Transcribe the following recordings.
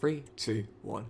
3, 2, 1.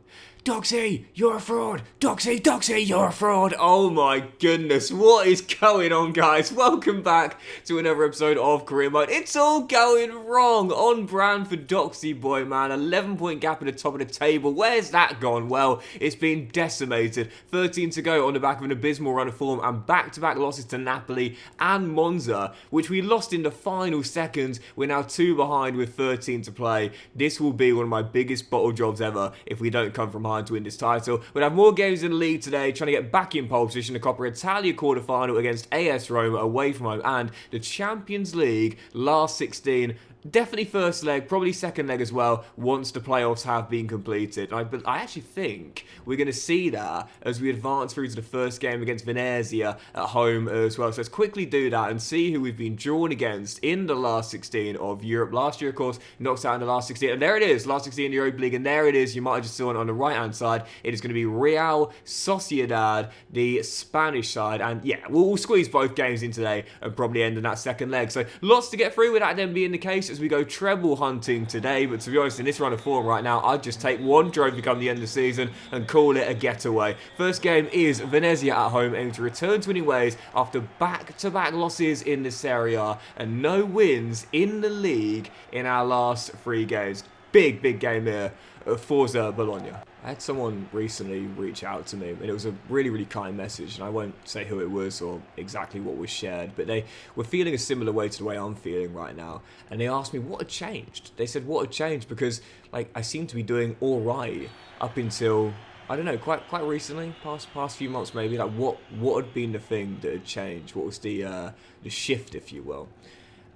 Doxy, you're a fraud! Doxy, you're a fraud! Oh my goodness, what is going on, guys? Welcome back to another episode of Career Mode. It's all going wrong. On brand for Doxy boy, man. 11-point gap at the top of the table. Where's that gone? Well, it's been decimated. 13 to go on the back of an abysmal run of form and back-to-back losses to Napoli and Monza, which we lost in the final seconds. We're now 2 behind with 13 to play. This will be one of my biggest bottle jobs ever if we don't come from behind to win this title. We'll have more games in the league today, trying to get back in pole position. The Coppa Italia quarterfinal against AS Roma away from home, and the Champions League last 16. Definitely first leg, probably second leg as well, once the playoffs have been completed. But I actually think we're going to see that as we advance through to the first game against Venezia at home as well. So let's quickly do that and see who we've been drawn against in the last 16 of Europe. Last year, of course, knocks out in the last 16. And there it is, last 16 in the Europa League. And there it is, you might have just saw it on the right-hand side. It is going to be Real Sociedad, the Spanish side. And yeah, we'll squeeze both games in today and probably end in that second leg. So lots to get through with that then being the case as we go treble hunting today. But to be honest, in this run of form right now, I'd just take one trophy come the end of the season and call it a getaway. First game is Venezia at home, aiming to return to winning ways after back-to-back losses in the Serie A and no wins in the league in our last 3 games. Big game here at Forza Bologna. I had someone recently reach out to me, and it was a really kind message, and I won't say who it was or exactly what was shared, but they were feeling a similar way to the way I'm feeling right now, and they asked me what had changed. They said what had changed because I seem to be doing all right up until, I don't know, quite recently, past few months maybe. What had been the thing that had changed? What was the shift, if you will?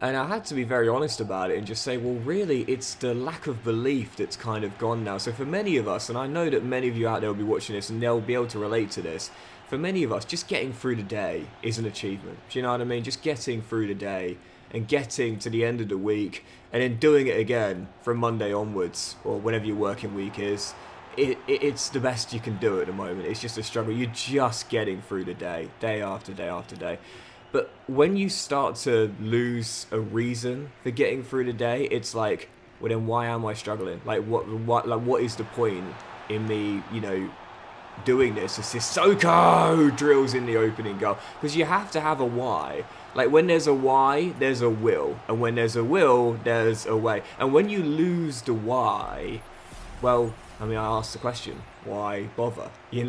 And I had to be very honest about it and just say, well, really, it's the lack of belief that's kind of gone now. So for many of us, and I know that many of you out there will be watching this and they'll be able to relate to this, for many of us, just getting through the day is an achievement. Do you know what I mean? Just getting through the day and getting to the end of the week and then doing it again from Monday onwards or whenever your working week is, it's the best you can do at the moment. It's just a struggle. You're just getting through the day after day after day. But when you start to lose a reason for getting through the day, it's like, well, then why am I struggling? What is the point in me, doing this? It's Sissoko drills in the opening goal. Because you have to have a why. When there's a why, there's a will. And when there's a will, there's a way. And when you lose the why, well, I asked the question, why bother? You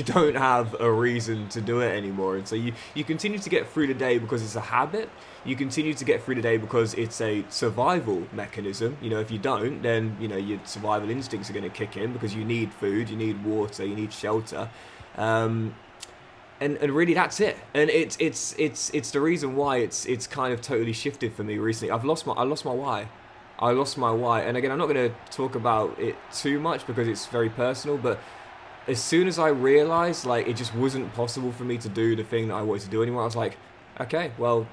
don't have a reason to do it anymore. And so you continue to get through the day because it's a habit. You continue to get through the day because it's a survival mechanism. If you don't, then, your survival instincts are going to kick in because you need food, you need water, you need shelter. And really that's it. And it's the reason why it's kind of totally shifted for me recently. I lost my why. I lost my why, and again, I'm not going to talk about it too much because it's very personal, but as soon as I realised, it just wasn't possible for me to do the thing that I wanted to do anymore, I was like, okay, well,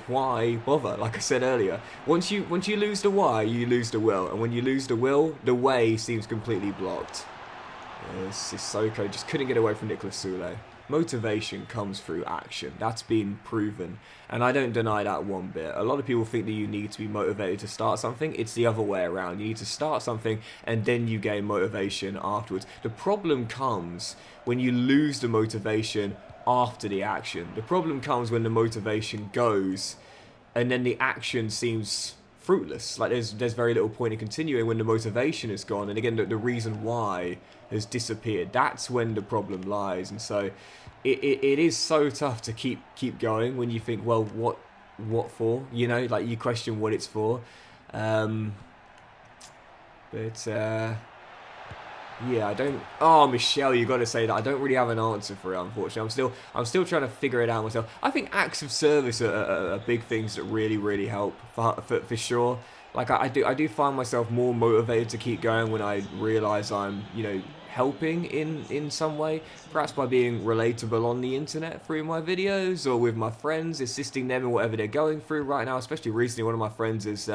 why bother? Like I said earlier, once you lose the why, you lose the will, and when you lose the will, the way seems completely blocked. Sissoko just couldn't get away from Nicolas Soule. Motivation comes through action. That's been proven. And I don't deny that one bit. A lot of people think that you need to be motivated to start something. It's the other way around. You need to start something and then you gain motivation afterwards. The problem comes when you lose the motivation after the action. The problem comes when the motivation goes and then the action seems fruitless. There's very little point in continuing when the motivation is gone, and again the reason why has disappeared. That's when the problem lies. And so it is so tough to keep going when you think, well, what for? You question what it's for. Yeah, I don't. Oh, Michelle, you got to say that. I don't really have an answer for it, unfortunately. I'm still trying to figure it out myself. I think acts of service are big things that really help for sure. I do find myself more motivated to keep going when I realise I'm helping in some way, perhaps by being relatable on the internet through my videos or with my friends, assisting them in whatever they're going through right now. Especially recently, one of my friends is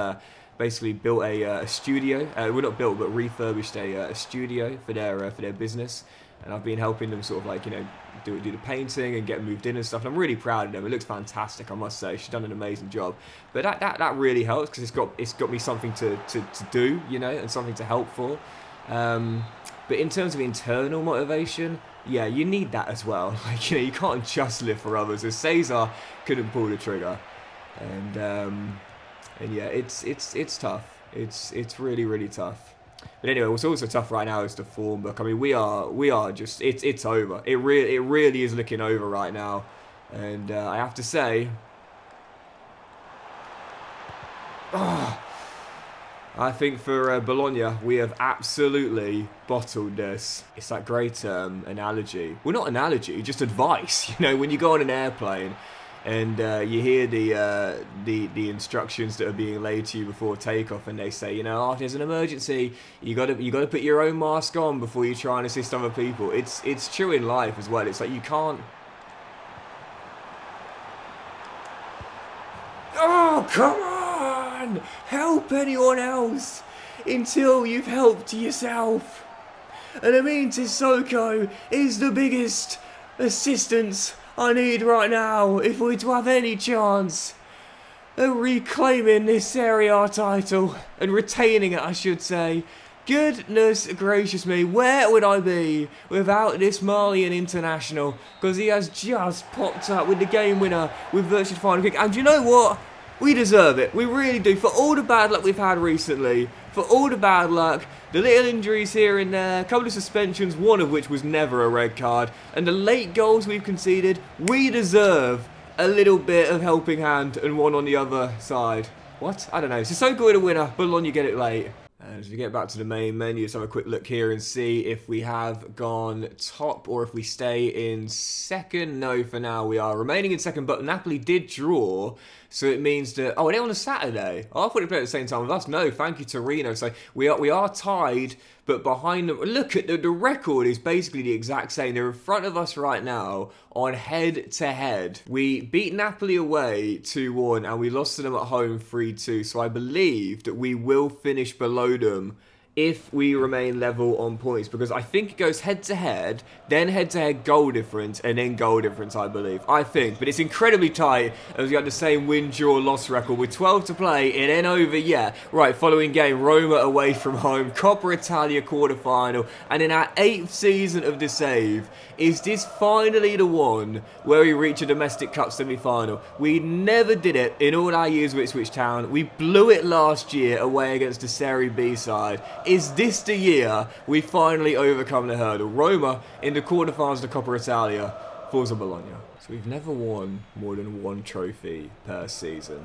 basically built a studio. Well, not built, but refurbished a studio for their business. And I've been helping them sort of do the painting and get moved in and stuff. And I'm really proud of them. It looks fantastic, I must say. She's done an amazing job. But that really helps because it's got me something to do, and something to help for. But in terms of internal motivation, yeah, you need that as well. Like, you can't just live for others. As Cesar couldn't pull the trigger, and yeah, it's tough. It's really, really tough. But anyway, what's also tough right now is the form book. I mean, we are just it's over. It really is looking over right now, and I have to say, I think for Bologna, we have absolutely bottled this. It's that great analogy. Well, not analogy, just advice. When you go on an airplane and you hear the instructions that are being laid to you before takeoff, and they say, oh, if there's an emergency, you got to put your own mask on before you try and assist other people. It's true in life as well. It's like you can't. Oh, come on! Help anyone else until you've helped yourself. And I mean, Sissoko is the biggest assistance I need right now if we're to have any chance of reclaiming this Serie A title and retaining it, I should say. Goodness gracious me, where would I be without this Malian international? Because he has just popped up with the game winner with virtually final kick. And you know what? We deserve it. We really do. For all the bad luck we've had recently, for all the bad luck, the little injuries here and there, a couple of suspensions, one of which was never a red card, and the late goals we've conceded, we deserve a little bit of helping hand and one on the other side. What? I don't know. Sissoko with a winner, Bologna get it late. And as we get back to the main menu, let's have a quick look here and see if we have gone top or if we stay in second. No, for now we are remaining in second, but Napoli did draw, so it means that... Oh, are they on a Saturday? Oh, I thought they played at the same time with us. No, thank you, Torino. So we are tied, but behind them... Look at the record is basically the exact same. They're in front of us right now on head-to-head. We beat Napoli away 2-1, and we lost to them at home 3-2. So I believe that we will finish below them if we remain level on points, because I think it goes head-to-head, then head-to-head goal difference, and then goal difference, I believe. I think, but it's incredibly tight, as we have the same win-draw-loss record with 12 to play. It ain't over yet. Right, following game, Roma away from home, Coppa Italia quarter-final, and in our 8th season of the save, is this finally the one where we reach a domestic cup semi-final? We never did it in all our years with Ipswich Town. We blew it last year away against the Serie B side. Is this the year we finally overcome the hurdle? Roma in the quarterfinals of Coppa Italia falls on Bologna. So we've never won more than one trophy per season.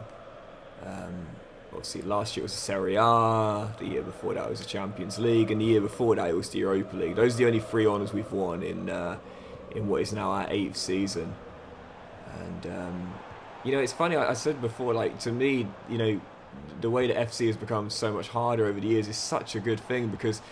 Obviously, last year was the Serie A, the year before that was the Champions League, and the year before that it was the Europa League. Those are the only 3 honours we've won in what is now our 8th season. And, it's funny, I said before, like, to me, the way that FC has become so much harder over the years is such a good thing, because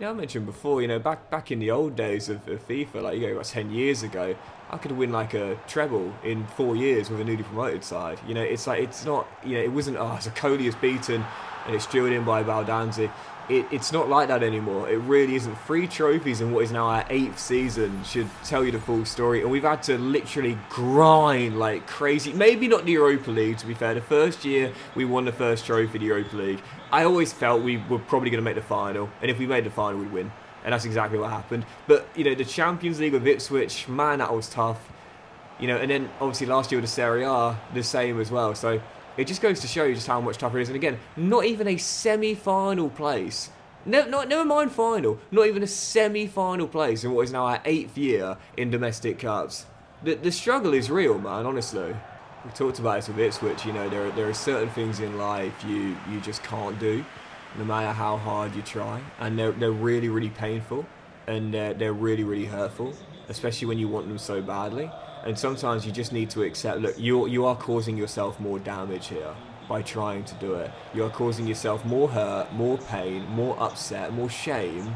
I mentioned before, back in the old days of FIFA, like, about 10 years ago, I could win like a treble in 4 years with a newly promoted side. It's like, it's not, it wasn't, Zacoli is beaten and it's drilled in by Baldanzi. It's not like that anymore. It really isn't. 3 trophies in what is now our 8th season should tell you the full story. And we've had to literally grind like crazy. Maybe not the Europa League, to be fair. The first year we won the first trophy of the Europa League, I always felt we were probably going to make the final. And if we made the final, we'd win. And that's exactly what happened. But, the Champions League with Ipswich, man, that was tough. And then obviously last year with the Serie A, the same as well. So it just goes to show you just how much tougher it is. And again, not even a semi-final place. Never mind final. Not even a semi-final place in what is now our 8th year in domestic cups. The struggle is real, man, honestly. We talked about this with Ipswich. There are certain things in life you just can't do, no matter how hard you try. And they're really, really painful. And they're really, really hurtful, especially when you want them so badly. And sometimes you just need to accept, look, you are causing yourself more damage here by trying to do it. You are causing yourself more hurt, more pain, more upset, more shame.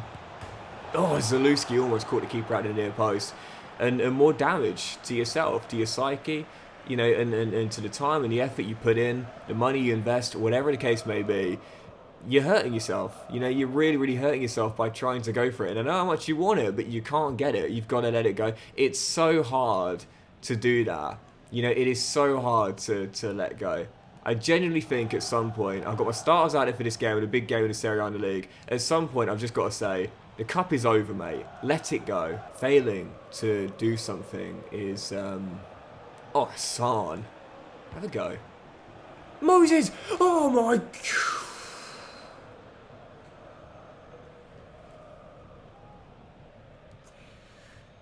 Oh, Zalewski almost caught the keeper out of the near post. And more damage to yourself, to your psyche, and to the time and the effort you put in, the money you invest, whatever the case may be. You're hurting yourself. You're really, really hurting yourself by trying to go for it. And I know how much you want it, but you can't get it. You've got to let it go. It's so hard to do that. It is so hard to let go. I genuinely think at some point, I've got my starters out there for this game and a big game in the Serie A in the league. At some point, I've just got to say, the cup is over, mate. Let it go. Failing to do something is, oh, Hassan. Have a go. Moses! Oh my God.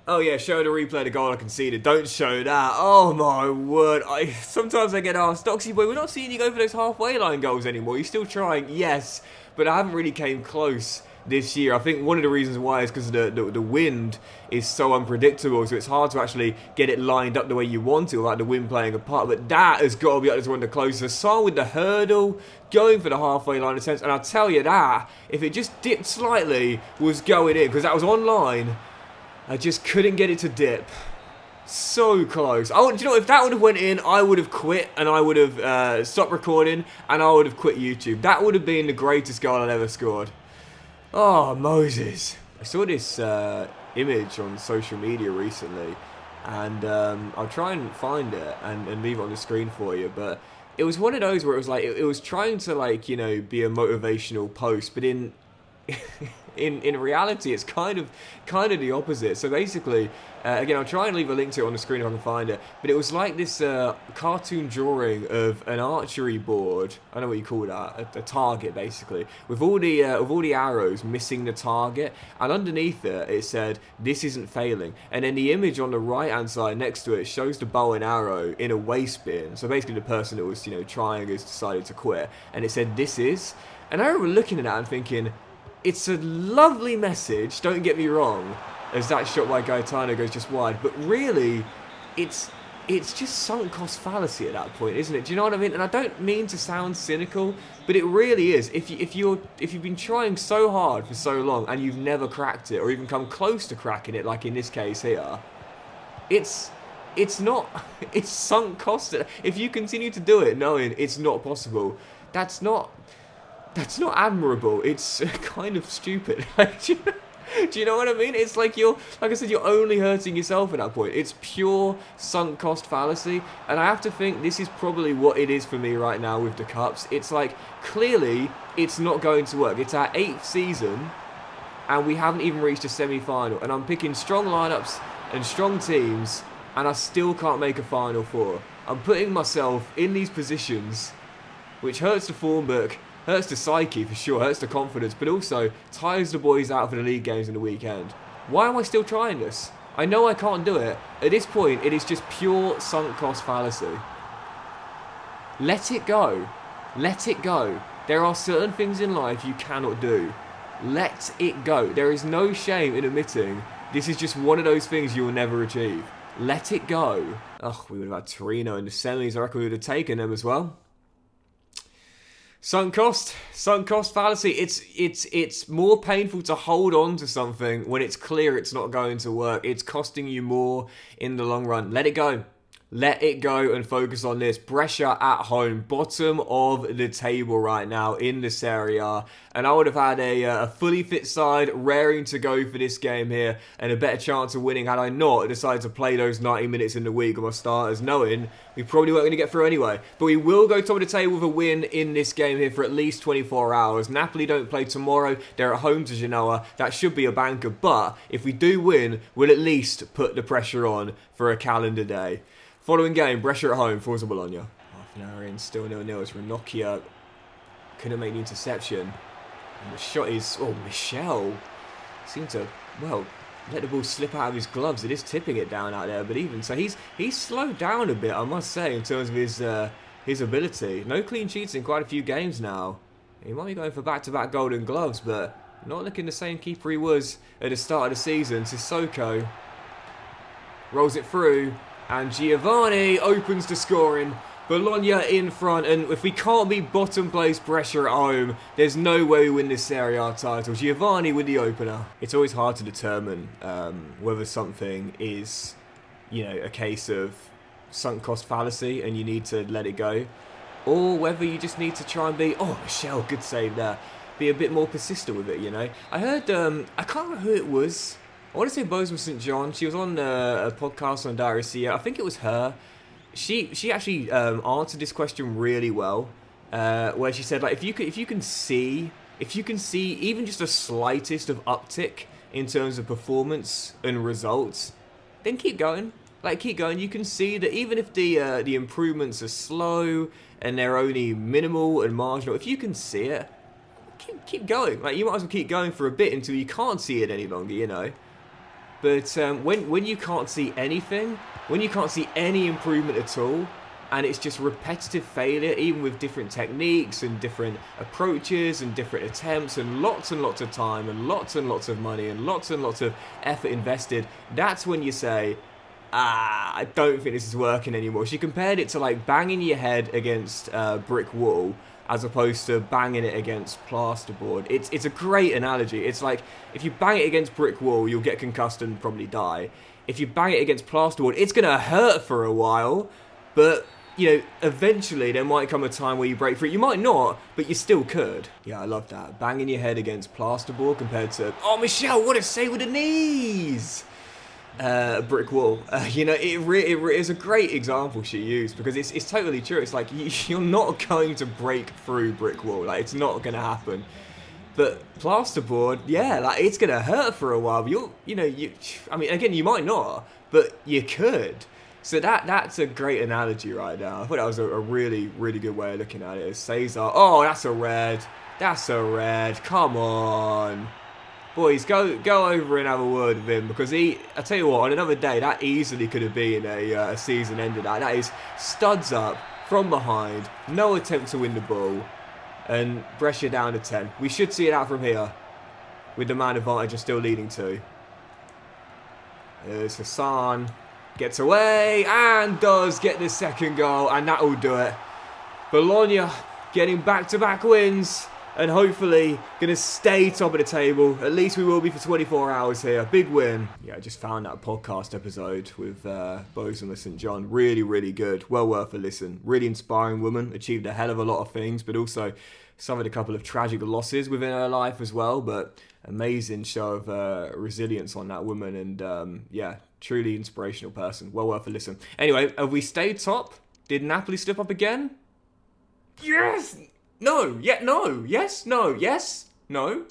Oh yeah, show the replay of the goal I conceded. Don't show that. Oh my word. Sometimes I get asked, Doxy boy, we're not seeing you go for those halfway line goals anymore. You're still trying? Yes, but I haven't really came close this year. I think one of the reasons why is because the wind is so unpredictable, so it's hard to actually get it lined up the way you want to without the wind playing a part. But that has got to be up to one of the closest. Saw with the hurdle, going for the halfway line in a sense, and I'll tell you that, if it just dipped slightly, was going in, because that was online. I just couldn't get it to dip. So close. Do you know, if that would have went in, I would have quit and I would have stopped recording and I would have quit YouTube. That would have been the greatest goal I'd ever scored. Oh, Moses. I saw this image on social media recently and I'll try and find it and leave it on the screen for you, but it was one of those where it was like, it was trying to, like, you know, be a motivational post, but in reality, it's kind of the opposite. So basically, again, I'll try and leave a link to it on the screen if I can find it. But it was like this cartoon drawing of an archery board. I don't know what you call that, a target basically, with all the arrows missing the target. And underneath it, it said, "This isn't failing." And then the image on the right hand side next to it shows the bow and arrow in a waste bin. So basically, the person that was, you know, trying has decided to quit, and it said, "This is." And I remember looking at that and thinking, it's a lovely message, don't get me wrong, as that shot by Gaetano goes just wide, but really, it's just sunk cost fallacy at that point, isn't it? Do you know what I mean? And I don't mean to sound cynical, but it really is. If you've been trying so hard for so long and you've never cracked it, or even come close to cracking it, like in this case here, it's sunk cost. If you continue to do it knowing it's not possible, that's not admirable. It's kind of stupid. Like, do you know what I mean? It's like like I said, you're only hurting yourself at that point. It's pure sunk cost fallacy. And I have to think this is probably what it is for me right now with the Cups. It's like, clearly, it's not going to work. It's our 8th season, and we haven't even reached a semi-final. And I'm picking strong lineups and strong teams, and I still can't make a Final Four. I'm putting myself in these positions, which hurts the form book, hurts the psyche for sure, hurts the confidence, but also tires the boys out for the league games in the weekend. Why am I still trying this? I know I can't do it. At this point, it is just pure sunk cost fallacy. Let it go. Let it go. There are certain things in life you cannot do. Let it go. There is no shame in admitting this is just one of those things you will never achieve. Let it go. Oh, we would have had Torino in the semis. I reckon we would have taken them as well. Sunk cost fallacy. It's more painful to hold on to something when it's clear it's not going to work. It's costing you more in the long run. Let it go. Let it go and focus on this. Brescia at home, bottom of the table right now in the Serie A. And I would have had a fully fit side raring to go for this game here and a better chance of winning had I not decided to play those 90 minutes in the week with my starters, knowing we probably weren't going to get through anyway. But we will go top of the table with a win in this game here for at least 24 hours. Napoli don't play tomorrow. They're at home to Genoa. That should be a banker. But if we do win, we'll at least put the pressure on for a calendar day. Following game, Brescia at home, Forza Bologna. Half an hour in, still 0-0 as Ranocchia couldn't make the interception. And the shot is, oh, Michel seemed to, well, let the ball slip out of his gloves. It is tipping it down out there, but even so, he's slowed down a bit, I must say, in terms of his ability. No clean sheets in quite a few games now. He might be going for back-to-back Golden Gloves, but not looking the same keeper he was at the start of the season. Sissoko rolls it through. And Giovanni opens the scoring. Bologna in front, and if we can't be bottom place Brescia at home, there's no way we win this Serie A title. Giovanni with the opener. It's always hard to determine whether something is, you know, a case of sunk cost fallacy and you need to let it go, or whether you just need to try and be, oh, Michel, good save there, be a bit more persistent with it, you know. I heard, I can't remember who it was. I want to say Bosma St. John. She was on a podcast on Diary CEO. I think it was her. she actually answered this question really well, where she said, like, if you can see even just the slightest of uptick in terms of performance and results, then keep going. Like, keep going. You can see that even if the improvements are slow and they're only minimal and marginal, if you can see it, keep going. Like, you might as well keep going for a bit until you can't see it any longer, you know. But when you can't see anything, when you can't see any improvement at all, and it's just repetitive failure, even with different techniques and different approaches and different attempts and lots of time and lots of money and lots of effort invested, that's when you say, I don't think this is working anymore. She compared it to like banging your head against a brick wall as opposed to banging it against plasterboard. It's a great analogy. It's like, if you bang it against brick wall, you'll get concussed and probably die. If you bang it against plasterboard, it's going to hurt for a while, but, you know, eventually there might come a time where you break free. You might not, but you still could. Yeah, I love that. Banging your head against plasterboard compared to, oh, Michelle, what a save with the knees! A brick wall. You know, it is a great example she used, because it's totally true. It's like, you're not going to break through brick wall. Like, it's not going to happen. But plasterboard, yeah, like, it's going to hurt for a while. But I mean, again, you might not, but you could. So that's a great analogy right now. I thought that was a really, really good way of looking at it. Cesar, oh, that's a red. That's a red. Come on. Boys, go over and have a word with him, because I tell you what, on another day, that easily could have been a season ender. That is studs up from behind, no attempt to win the ball, and Brescia down to 10. We should see it out from here, with the man advantage are still leading 2. There's Hassan, gets away, and does get the second goal, and that will do it. Bologna getting back-to-back wins, and hopefully going to stay top of the table. At least we will be for 24 hours here. Big win. Yeah, I just found that podcast episode with Bosun and St. John. Really, really good. Well worth a listen. Really inspiring woman. Achieved a hell of a lot of things, but also suffered a couple of tragic losses within her life as well. But amazing show of resilience on that woman. And yeah, truly inspirational person. Well worth a listen. Anyway, have we stayed top? Did Napoli slip up again? Yes! No, yeah, no, yes, no, yes, no.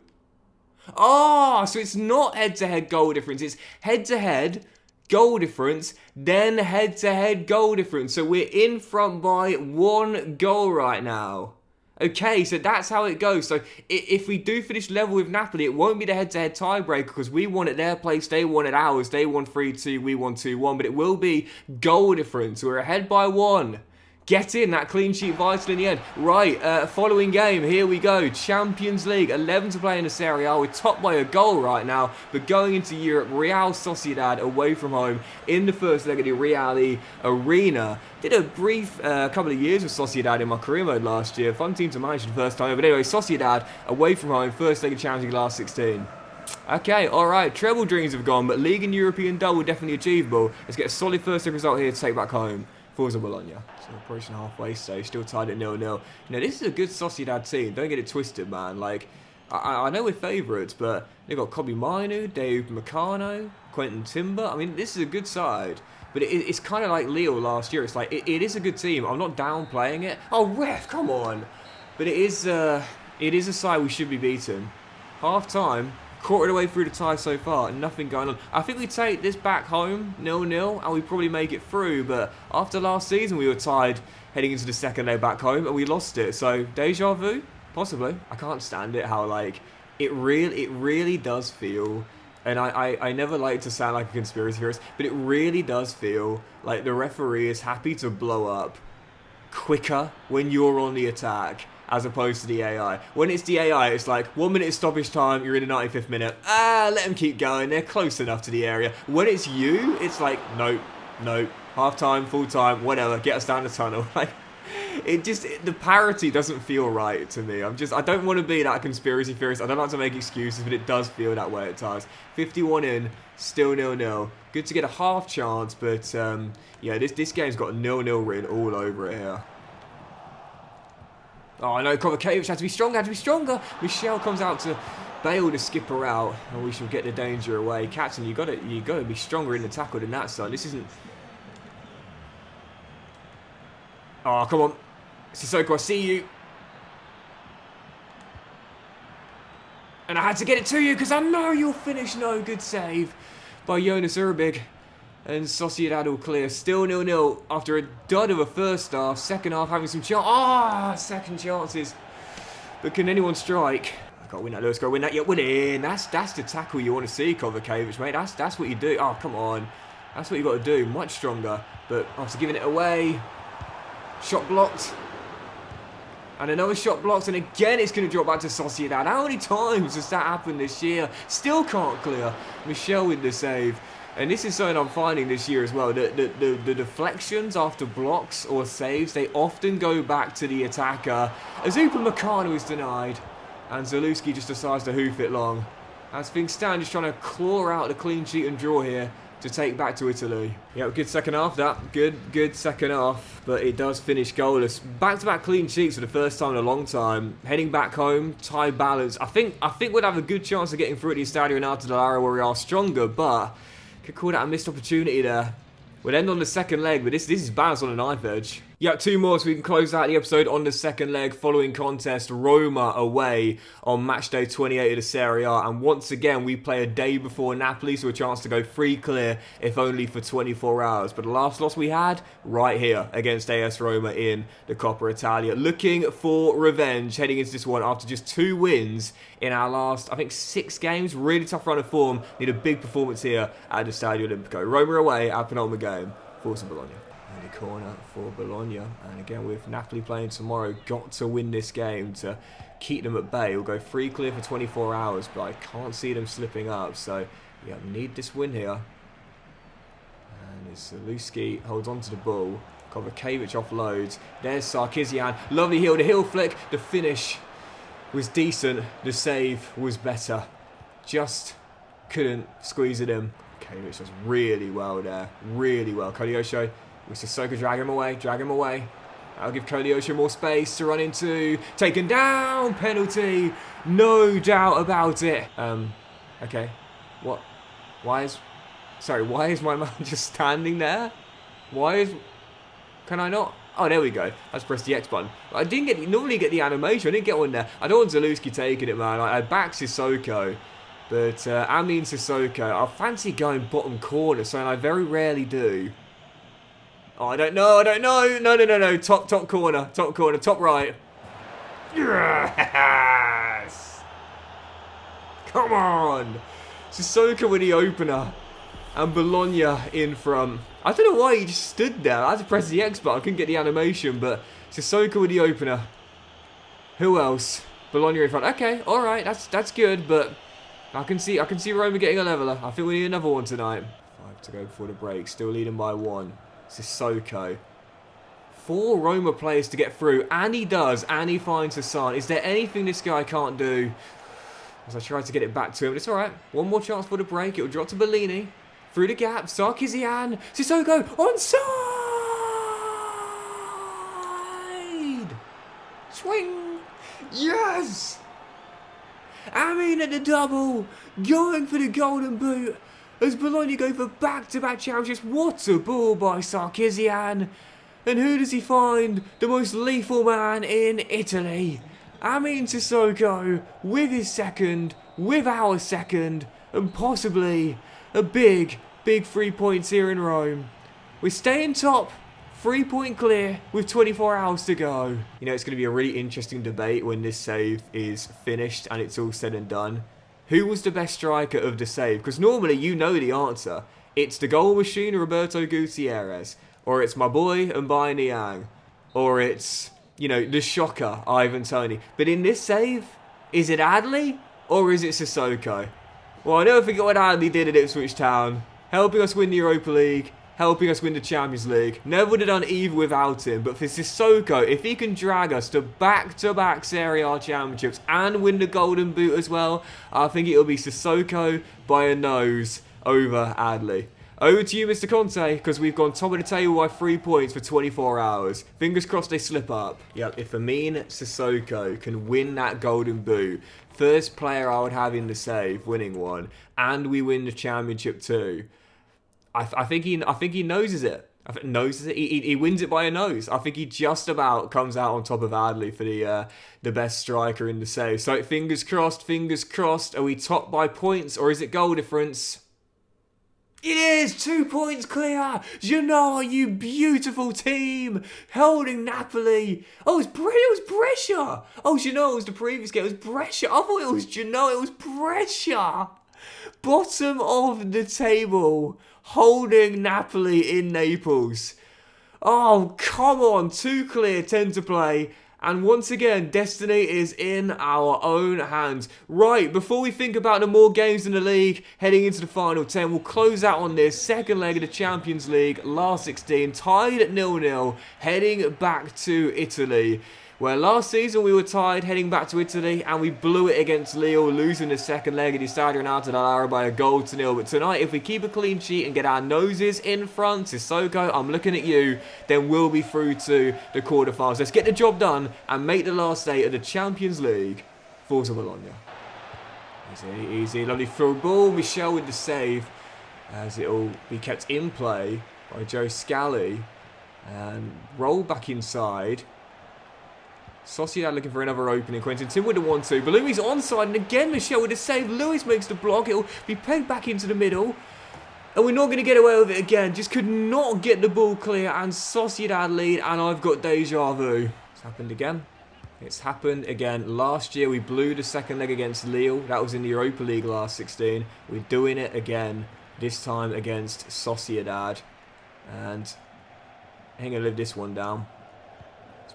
Ah, so it's not head-to-head goal difference. It's head-to-head goal difference, then head-to-head goal difference. So we're in front by 1 goal right now. Okay, so that's how it goes. So if we do finish level with Napoli, it won't be the head-to-head tiebreaker, because we won at their place, they won at ours. They won 3-2, we won 2-1, but it will be goal difference. We're ahead by 1. Get in, that clean sheet vital in the end. Right, following game, here we go. Champions League, 11 to play in the Serie A. We're topped by a goal right now, but going into Europe, Real Sociedad away from home in the first leg of the Real Arena. Did a brief couple of years with Sociedad in my career mode last year. Fun team to manage for the first time. But anyway, Sociedad away from home, first leg of Champions League last 16. Okay, alright, treble dreams have gone, but League and European double definitely achievable. Let's get a solid first leg result here to take back home. Forza Bologna. So approaching halfway stage, still tied at 0-0. You know, this is a good Sociedad team. Don't get it twisted, man. Like, I know we're favourites, but they've got Kobe Mainu, Dave Meccano, Quentin Timber. I mean, this is a good side. But it's kind of like Lille last year. It's like, it is a good team. I'm not downplaying it. Oh, ref, come on. But it is a side we should be beating. Half-time. Quartered away through the tie so far, nothing going on. I think we take this back home, 0-0, and we probably make it through, but after last season we were tied heading into the second leg back home, and we lost it, so deja vu? Possibly. I can't stand it how, like, it really does feel, and I never like to sound like a conspiracy theorist, but it really does feel like the referee is happy to blow up quicker when you're on the attack, as opposed to the AI. When it's the AI, it's like, 1 minute is stoppage time, you're in the 95th minute. Let them keep going, they're close enough to the area. When it's you, it's like, nope, half time, full time, whatever, get us down the tunnel. Like, the parity doesn't feel right to me. I don't want to be that conspiracy theorist. I don't like to make excuses, but it does feel that way at times. 51 in, still 0-0. Good to get a half chance, but yeah, this game's got 0-0 written all over it here. Oh no, Kovacevic had to be stronger, Michelle comes out to bail the skipper out, and we shall get the danger away. Captain, you gotta be stronger in the tackle than that, son. This isn't... Oh, come on. Sissoko, I see you. And I had to get it to you because I know you'll finish. No, good save by Jonas Urbig. And Sociedad will clear. Still 0-0 after a dud of a first half. Second half having some second chances. But can anyone strike? I've got to win that, Lewis. Got to win that. Yeah, win in. That's the tackle you want to see, Kovacevic, mate. That's what you do. Oh, come on. That's what you got to do. Much stronger. But after giving it away, shot blocked. And another shot blocked, and again it's going to drop back to Sociedad. How many times has that happened this year? Still can't clear. Michel with the save. And this is something I'm finding this year as well. The deflections after blocks or saves, they often go back to the attacker. Azupa Meccano is denied. And Zalewski just decides to hoof it long. As things stand, just trying to claw out the clean sheet and draw here to take back to Italy. Yeah, good second half that. Good second half. But it does finish goalless. Back-to-back clean sheets for the first time in a long time. Heading back home, tie balance. I think we'd have a good chance of getting through at the Estadio Renato del Lara where we are stronger, but could call that a missed opportunity there. We'll end on the second leg, but this is balance on a knife edge. Yeah, 2 more so we can close out the episode on the second leg. Following contest, Roma away on match day 28 of the Serie A. And once again, we play a day before Napoli, so a chance to go free clear, if only for 24 hours. But the last loss we had, right here, against AS Roma in the Coppa Italia. Looking for revenge, heading into this one after just 2 wins in our last, I think, 6 games. Really tough run of form. Need a big performance here at the Stadio Olimpico. Roma away, our penultimate game. Forza Bologna. And a corner for Bologna. And again, with Napoli playing tomorrow, got to win this game to keep them at bay. We'll go free clear for 24 hours, but I can't see them slipping up. So, yeah, need this win here. And as Zalewski holds on to the ball, Kovacevic offloads. There's Sarkisian. Lovely heel, the heel flick. The finish was decent. The save was better. Just couldn't squeeze it in. Kovacevic does really well there. Really well. Kolyosho. With Sissoko, drag him away. That'll give Kolyosho more space to run into. Taken down. Penalty. No doubt about it. Okay. What? Why is my man just standing there? Can I not? Oh, there we go. Let's press the X button. I didn't normally get the animation. I didn't get one there. I don't want Zalewski taking it, man. I back Sissoko. But Amin Sissoko, I fancy going bottom corner, something I very rarely do. Oh, I don't know. No. Top corner, top right. Yes! Come on! Sissoko with the opener. And Bologna in front. I don't know why he just stood there. I had to press the X button. I couldn't get the animation, but Sissoko with the opener. Who else? Bologna in front. Okay, alright, that's good, but I can see Roma getting a leveller. I think we need another one tonight. 5 to go before the break. Still leading by 1. Sissoko. 4 Roma players to get through, and he does, and he finds Hassan. Is there anything this guy can't do? As I try to get it back to him, but it's alright. One more chance for the break. It'll drop to Bellini. Through the gap, Sarkisian. Sissoko onside! Swing! Yes! Amin at the double, going for the golden boot. As Bologna go for back-to-back championships. What a ball by Sarkisian. And who does he find? The most lethal man in Italy. Amin Sissoko with his second, with our second, and possibly a big 3 points here in Rome. We're staying top, 3-point clear with 24 hours to go. You know, it's going to be a really interesting debate when this save is finished and it's all said and done. Who was the best striker of the save? Because normally you know the answer. It's the goal machine, Roberto Gutierrez. Or it's my boy, Mbaye Niang. Or it's, you know, the shocker, Ivan Toney. But in this save, is it Adley or is it Sissoko? Well, I never forget what Adley did at Ipswich Town. Helping us win the Europa League. Helping us win the Champions League. Never would have done either without him. But for Sissoko, if he can drag us to back-to-back Serie A championships and win the Golden Boot as well, I think it'll be Sissoko by a nose over Adley. Over to you, Mr. Conte, because we've gone top of the table by 3 points for 24 hours. Fingers crossed they slip up. Yep, if Amin Sissoko can win that Golden Boot, first player I would have in the save, winning one, and we win the championship too, I think he noses it. I think noses it. He wins it by a nose. I think he just about comes out on top of Adley for the best striker in the save. So fingers crossed, fingers crossed. Are we top by points or is it goal difference? It is 2 points clear. Genoa, you beautiful team, holding Napoli. Oh, it was pressure. Oh, Genoa was the previous game. It was pressure. I thought it was Genoa. It was pressure. Bottom of the table, holding Napoli in Naples. Oh, come on. 2 clear, 10 to play. And once again, destiny is in our own hands. Right, before we think about the more games in the league, heading into the final 10, we'll close out on this second leg of the Champions League, last 16, tied at 0-0, heading back to Italy. Where last season we were tied, heading back to Italy, and we blew it against Lille, losing the second leg of the Stadio Renato Dall'Ara by a goal to 0. But tonight, if we keep a clean sheet and get our noses in front, Sissoko, I'm looking at you, then we'll be through to the quarterfinals. Let's get the job done and make the last day of the Champions League. Forza Bologna. Easy, easy, lovely through ball. Michel with the save, as it'll be kept in play by Joe Scally. And roll back inside. Sociedad looking for another opening. Quentin Tim with the 1-2. Bellumi's onside, and again Michel with a save. Lewis makes the block. It'll be pegged back into the middle. And we're not going to get away with it again. Just could not get the ball clear, and Sociedad lead, and I've got deja vu. It's happened again. It's happened again. Last year we blew the second leg against Lille. That was in the Europa League last 16. We're doing it again, this time against Sociedad. And I'm going to live this one down.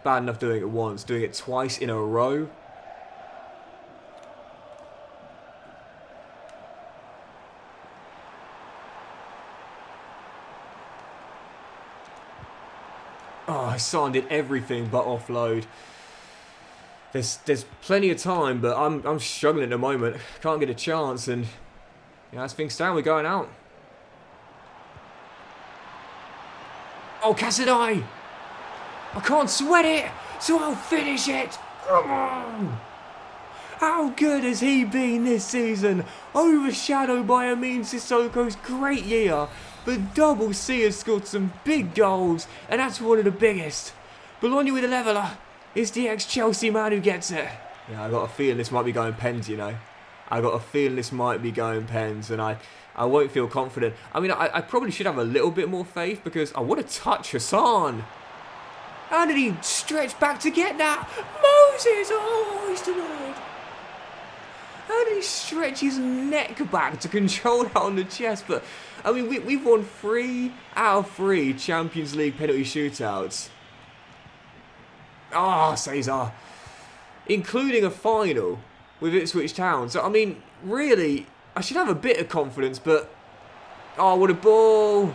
Bad enough doing it once, doing it twice in a row. Oh, Son did everything but offload. There's plenty of time, but I'm struggling at the moment. Can't get a chance, and as things stand, we're going out. Oh, Casadei! I can't sweat it, so I'll finish it. Come on. How good has he been this season? Overshadowed by Amin Sissoko's great year. But Double C has scored some big goals, and that's one of the biggest. Bologna with a leveller. It's the ex-Chelsea man who gets it. Yeah, I got a feeling this might be going pens, you know. I got a feeling this might be going pens, and I won't feel confident. I mean, I probably should have a little bit more faith, because I want to touch Hassan. How did he stretch back to get that? Moses! Oh, he's denied. How did he stretch his neck back to control that on the chest? But, I mean, we've won 3 out of 3 Champions League penalty shootouts. Ah, Cesar. Including a final with Ipswich Town. So, I mean, really, I should have a bit of confidence, but... Oh, what a ball.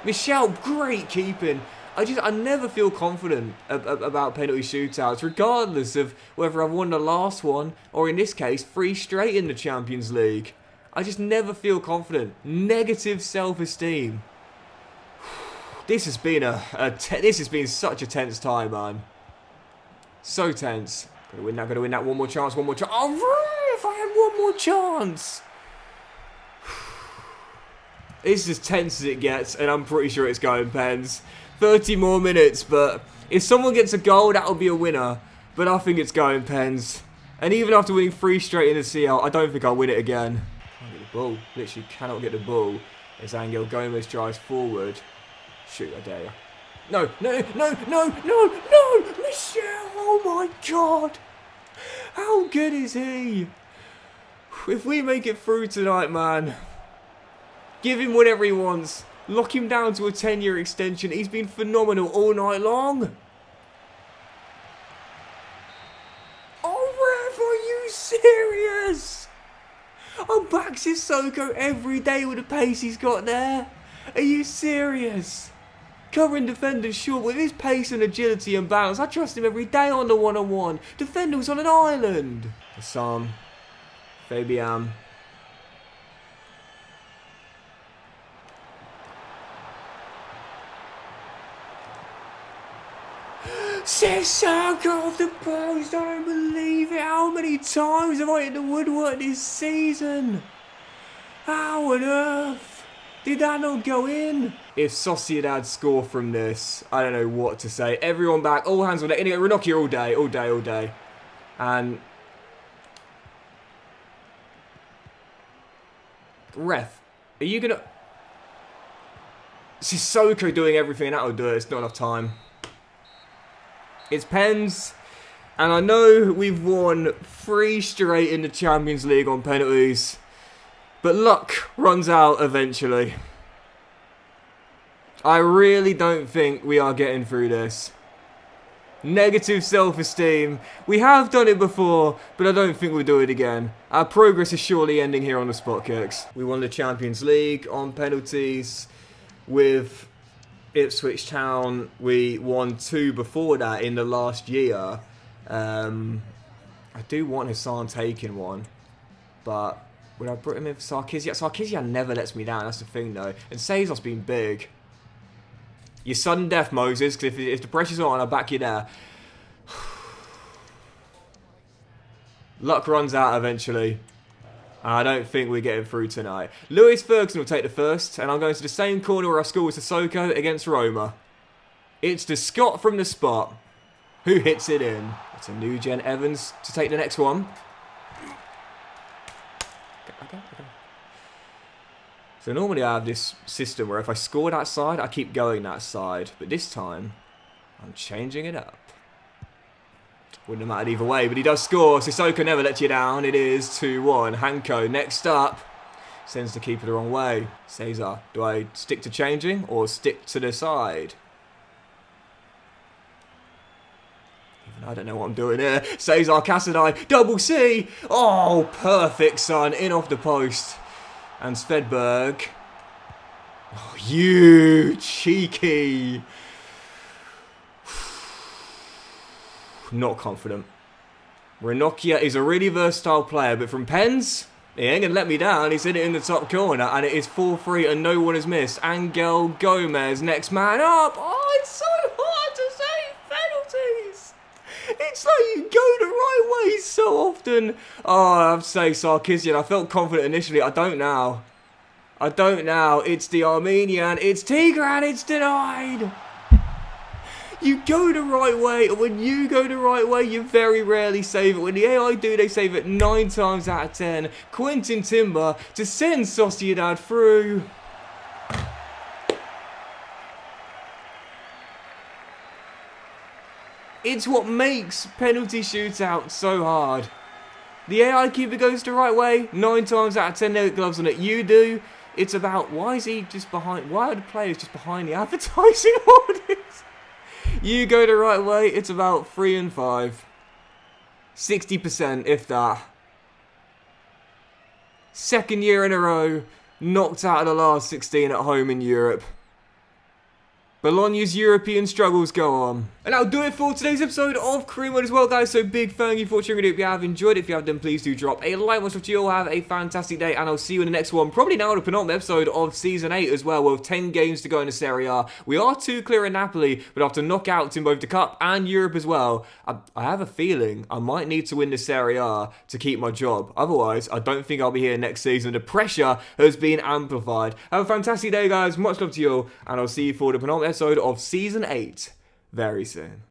Michel, great keeping. I never feel confident about penalty shootouts, regardless of whether I've won the last one, or in this case, 3 straight in the Champions League. I just never feel confident. Negative self-esteem. This has been this has been such a tense time, man. So tense. Gotta win that, gotta win that. One more chance, one more chance. Oh, if I had one more chance. This is as tense as it gets, and I'm pretty sure it's going pens. 30 more minutes, but if someone gets a goal, that'll be a winner. But I think it's going pens. And even after winning 3 straight in the CL, I don't think I'll win it again. Can't get the ball. Literally cannot get the ball. As Angel Gomez drives forward. Shoot, I dare you. No, no, no, no, no, no! Michel, oh my God! How good is he? If we make it through tonight, man, give him whatever he wants. Lock him down to a 10-year extension. He's been phenomenal all night long. Oh, Rev, are you serious? I back Sissoko every day with the pace he's got there. Are you serious? Covering defenders short with his pace and agility and balance. I trust him every day on the one-on-one. Defender was on an island. Hassan. Fabian. Sissoko off the post, I don't believe it. How many times have I hit the woodwork this season? How on earth? Did that not go in? If Sociedad score from this, I don't know what to say. Everyone back, all hands on deck. Anyway, Ranocchia all day, all day, all day. And... Ref, are you going to... Sissoko doing everything, that'll do it. It's not enough time. It's pens. And I know we've won 3 straight in the Champions League on penalties. But luck runs out eventually. I really don't think we are getting through this. Negative self-esteem. We have done it before, but I don't think we'll do it again. Our progress is surely ending here on the spot kicks. We won the Champions League on penalties with Ipswich Town. We won 2 before that in the last year. I do want Hassan taking one, but... Would I put him in for Sarkisian? Sarkisian never lets me down, that's the thing though. And Cesar's been big. You're sudden death, Moses, because if the pressure's on, I'll back you there. Luck runs out eventually. I don't think we're getting through tonight. Lewis Ferguson will take the first, and I'm going to the same corner where I scored with Sissoko against Roma. It's the Scot from the spot who hits it in. It's a new Gen Evans to take the next one. Okay. So normally I have this system where if I score that side, I keep going that side. But this time, I'm changing it up. Wouldn't have mattered either way, but he does score. Sissoko never lets you down. It is 2-1. Hanko next up sends the keeper the wrong way. Cesar, do I stick to changing or stick to the side? I don't know what I'm doing here. Cesar Casadei, double C. Oh, perfect, son. In off the post. And Svedberg. Oh, you cheeky. Not confident. Ranocchia is a really versatile player, but from pens, he ain't going to let me down. He's hit it in the top corner, and it is 4-3, and no one has missed. Angel Gomez, next man up. Oh, it's so hard to save penalties. It's like you go the right way so often. Oh, I have to say, Sarkisian, I felt confident initially. I don't now. It's the Armenian. It's Tigran. It's denied. You go the right way, and when you go the right way, you very rarely save it. When the AI do, they save it 9 times out of 10. Quentin Timber to send Sociedad through. It's what makes penalty shootouts so hard. The AI keeper goes the right way, 9 times out of 10 they get gloves on it. You do. It's about, why is he just behind, why are the players just behind the advertising audience? You go the right way, it's about 3 and 5. 60%, if that. Second year in a row, knocked out of the last 16 at home in Europe. Bologna's European struggles go on. And that'll do it for today's episode of Career Mode as well, guys. So big thank you for watching it. If you have enjoyed it, if you have, then please do drop a like. Much love to you all. Have a fantastic day, and I'll see you in the next one. Probably now the penultimate episode of Season 8 as well, with 10 games to go in the Serie A. We are 2 clear in Napoli, but after knockouts in both the Cup and Europe as well, I have a feeling I might need to win the Serie A to keep my job. Otherwise, I don't think I'll be here next season. The pressure has been amplified. Have a fantastic day, guys. Much love to you all, and I'll see you for the penultimate episode of Season 8 very soon.